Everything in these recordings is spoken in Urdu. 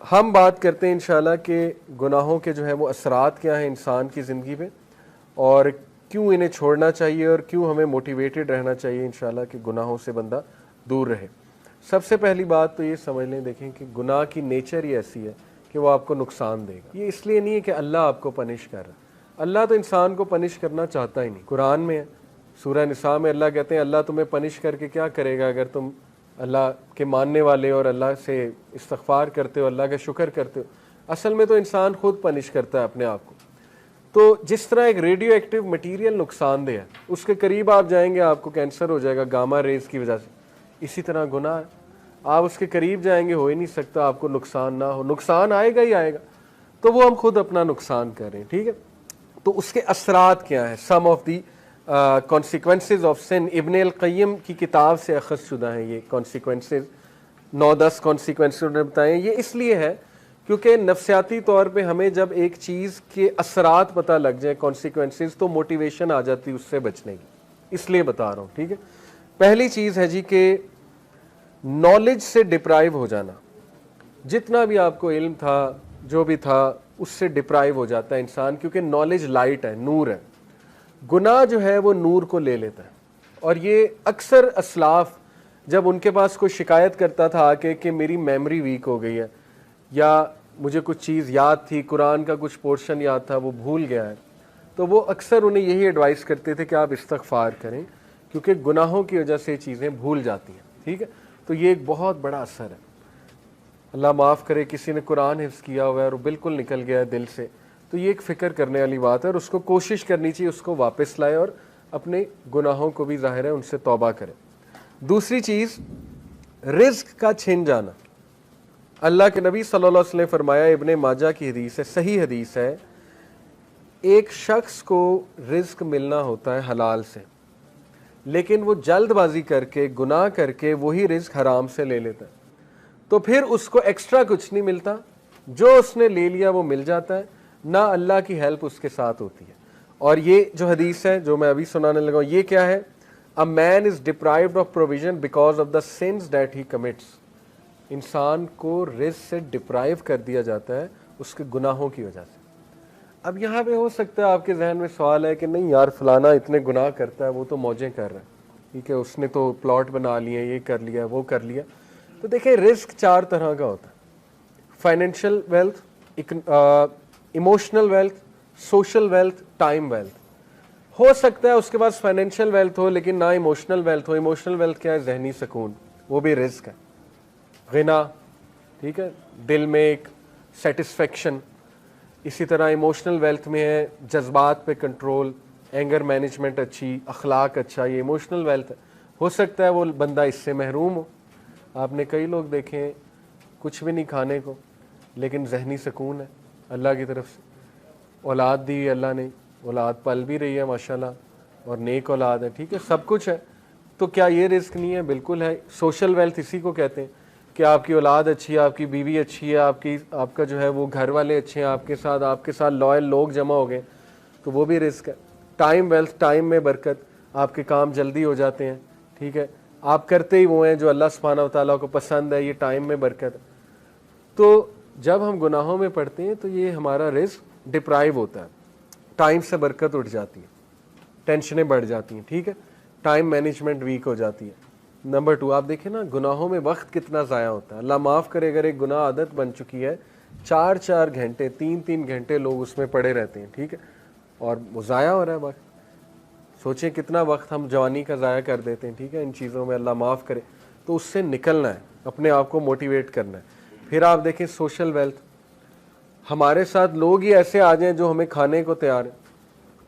ہم بات کرتے ہیں انشاءاللہ کہ گناہوں کے جو ہے وہ اثرات کیا ہیں انسان کی زندگی پہ، اور کیوں انہیں چھوڑنا چاہیے اور کیوں ہمیں موٹیویٹڈ رہنا چاہیے انشاءاللہ کہ گناہوں سے بندہ دور رہے۔ سب سے پہلی بات تو یہ سمجھ لیں، دیکھیں کہ گناہ کی نیچر ہی ایسی ہے کہ وہ آپ کو نقصان دے گا۔ یہ اس لیے نہیں ہے کہ اللہ آپ کو پنش کر رہا ہے، اللہ تو انسان کو پنش کرنا چاہتا ہی نہیں۔ قرآن میں ہے، سورہ نساء میں اللہ کہتے ہیں اللہ تمہیں پنش کر کے کیا کرے گا اگر تم اللہ کے ماننے والے اور اللہ سے استغفار کرتے ہو، اللہ کا شکر کرتے ہو۔ اصل میں تو انسان خود پنش کرتا ہے اپنے آپ کو۔ تو جس طرح ایک ریڈیو ایکٹیو مٹیریل نقصان دہ ہے، اس کے قریب آپ جائیں گے آپ کو کینسر ہو جائے گا گاما ریز کی وجہ سے، اسی طرح گناہ ہے، آپ اس کے قریب جائیں گے ہو ہی نہیں سکتا آپ کو نقصان نہ ہو، نقصان آئے گا ہی آئے گا، تو وہ ہم خود اپنا نقصان کر رہے ہیں۔ ٹھیک ہے، تو اس کے اثرات کیا ہیں؟ سم of the consequences of sun, ابن القیم کی کتاب سے اخذ شدہ ہیں یہ کانسیکوینسز، 9-10 کانسیکوینسز انہوں نے بتائے ہیں۔ یہ اس لیے ہے کیونکہ نفسیاتی طور پہ ہمیں جب ایک چیز کے اثرات پتہ لگ جائیں کانسیکوینسز، تو موٹیویشن آ جاتی اس سے بچنے کی، اس لیے بتا رہا ہوں۔ ٹھیک ہے، پہلی چیز ہے جی کہ نالج سے ڈپرائیو ہو جانا، جتنا بھی آپ کو علم تھا جو بھی تھا اس سے ڈپرائیو ہو جاتا ہے انسان، کیونکہ نالج لائٹ ہے، نور ہے، گناہ جو ہے وہ نور کو لے لیتا ہے۔ اور یہ اکثر اسلاف جب ان کے پاس کوئی شکایت کرتا تھا آ کے کہ میری میموری ویک ہو گئی ہے، یا مجھے کچھ چیز یاد تھی، قرآن کا کچھ پورشن یاد تھا وہ بھول گیا ہے، تو وہ اکثر انہیں یہی ایڈوائس کرتے تھے کہ آپ استغفار کریں، کیونکہ گناہوں کی وجہ سے یہ چیزیں بھول جاتی ہیں۔ ٹھیک ہے، تو یہ ایک بہت بڑا اثر ہے۔ اللہ معاف کرے کسی نے قرآن حفظ کیا ہوا ہے اور وہ بالکل نکل گیا ہے دل سے، تو یہ ایک فکر کرنے والی بات ہے، اور اس کو کوشش کرنی چاہیے اس کو واپس لائے اور اپنے گناہوں کو بھی ظاہر ہے ان سے توبہ کرے۔ دوسری چیز، رزق کا چھن جانا۔ اللہ کے نبی صلی اللہ علیہ وسلم نے فرمایا، ابن ماجہ کی حدیث ہے، صحیح حدیث ہے، ایک شخص کو رزق ملنا ہوتا ہے حلال سے، لیکن وہ جلد بازی کر کے گناہ کر کے وہی رزق حرام سے لے لیتا ہے، تو پھر اس کو ایکسٹرا کچھ نہیں ملتا، جو اس نے لے لیا وہ مل جاتا ہے، نہ اللہ کی ہیلپ اس کے ساتھ ہوتی ہے۔ اور یہ جو حدیث ہے جو میں ابھی سنانے لگا ہوں، یہ کیا ہے؟ A man is deprived of provision because of the sins that he commits۔ انسان کو رزق سے ڈپرائیو کر دیا جاتا ہے اس کے گناہوں کی وجہ سے۔ اب یہاں پہ ہو سکتا ہے آپ کے ذہن میں سوال ہے کہ نہیں یار فلانا اتنے گناہ کرتا ہے، وہ تو موجیں کر رہا ہے، ٹھیک ہے، اس نے تو پلاٹ بنا لیے، یہ کر لیا وہ کر لیا۔ تو دیکھیں رزق 4 طرح کا ہوتا ہے: financial wealth, emotional wealth, social wealth, time wealth. ہو سکتا ہے اس کے پاس فائنینشیل ویلتھ ہو لیکن نہ ایموشنل ویلتھ ہو۔ ایموشنل ویلتھ کیا ہے؟ ذہنی سکون، وہ بھی رزق ہے۔ غنا، ٹھیک ہے، دل میں ایک سیٹسفیکشن۔ اسی طرح ایموشنل ویلتھ میں ہے جذبات پہ کنٹرول، اینگر مینجمنٹ اچھی، اخلاق اچھا، یہ ایموشنل ویلتھ ہے۔ ہو سکتا ہے وہ بندہ اس سے محروم ہو۔ آپ نے کئی لوگ دیکھے ہیں کچھ بھی نہیں کھانے کو لیکن ذہنی سکون ہے اللہ کی طرف سے، اولاد دی اللہ نے، اولاد پل بھی رہی ہے ماشاءاللہ، اور نیک اولاد ہے، ٹھیک ہے، سب کچھ ہے، تو کیا یہ رزق نہیں ہے؟ بالکل ہے۔ سوشل ویلتھ اسی کو کہتے ہیں کہ آپ کی اولاد اچھی ہے، آپ کی بیوی اچھی ہے، آپ کا جو ہے وہ گھر والے اچھے ہیں، آپ کے ساتھ لائل لوگ جمع ہو گئے، تو وہ بھی رزق ہے۔ ٹائم ویلتھ، ٹائم میں برکت، آپ کے کام جلدی ہو جاتے ہیں، ٹھیک ہے، آپ کرتے ہی وہ ہیں جو اللہ سبحانہ و تعالیٰ کو پسند ہے، یہ ٹائم میں برکت ہے۔ تو جب ہم گناہوں میں پڑتے ہیں تو یہ ہمارا رزق ڈپرائیو ہوتا ہے، ٹائم سے برکت اٹھ جاتی ہے، ٹینشنیں بڑھ جاتی ہیں، ٹھیک ہے، ٹائم مینجمنٹ ویک ہو جاتی ہے۔ نمبر 2، آپ دیکھیں نا گناہوں میں وقت کتنا ضائع ہوتا ہے۔ اللہ معاف کرے اگر ایک گناہ عادت بن چکی ہے، 4 گھنٹے 3 گھنٹے لوگ اس میں پڑے رہتے ہیں، ٹھیک ہے، اور وہ ضائع ہو رہا ہے وقت۔ سوچیں کتنا وقت ہم جوانی کا ضائع کر دیتے ہیں، ٹھیک ہے، ان چیزوں میں، اللہ معاف کرے۔ تو اس سے نکلنا ہے، اپنے آپ کو موٹیویٹ کرنا ہے۔ پھر آپ دیکھیں سوشل ویلتھ، ہمارے ساتھ لوگ ہی ایسے آ جائیں جو ہمیں کھانے کو تیار ہیں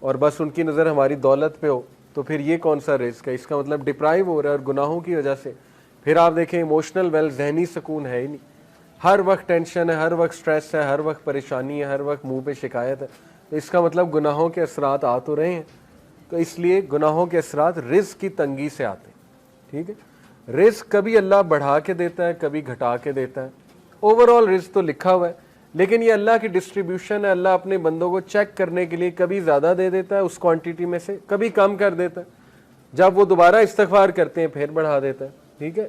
اور بس ان کی نظر ہماری دولت پہ ہو، تو پھر یہ کون سا رزق ہے؟ اس کا مطلب ڈپرائیو ہو رہا ہے اور گناہوں کی وجہ سے۔ پھر آپ دیکھیں ایموشنل ویلتھ، ذہنی سکون ہے ہی نہیں، ہر وقت ٹینشن ہے، ہر وقت سٹریس ہے، ہر وقت پریشانی ہے، ہر وقت منہ پہ شکایت ہے، تو اس کا مطلب گناہوں کے اثرات آ تو رہے ہیں۔ تو اس لیے گناہوں کے اثرات رزق کی تنگی سے آتے ہیں، ٹھیک ہے۔ رزق کبھی اللہ بڑھا کے دیتا ہے، کبھی گھٹا کے دیتا ہے، اوور آل رزق تو لکھا ہوا ہے، لیکن یہ اللہ کی ڈسٹریبیوشن ہے۔ اللہ اپنے بندوں کو چیک کرنے کے لیے کبھی زیادہ دے دیتا ہے اس کوانٹٹی میں سے، کبھی کم کر دیتا ہے، جب وہ دوبارہ استغفار کرتے ہیں پھر بڑھا دیتا ہے، ٹھیک ہے۔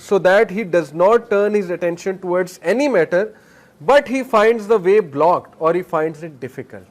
so that he does not turn his attention towards any matter, but he finds the way blocked or he finds it difficult.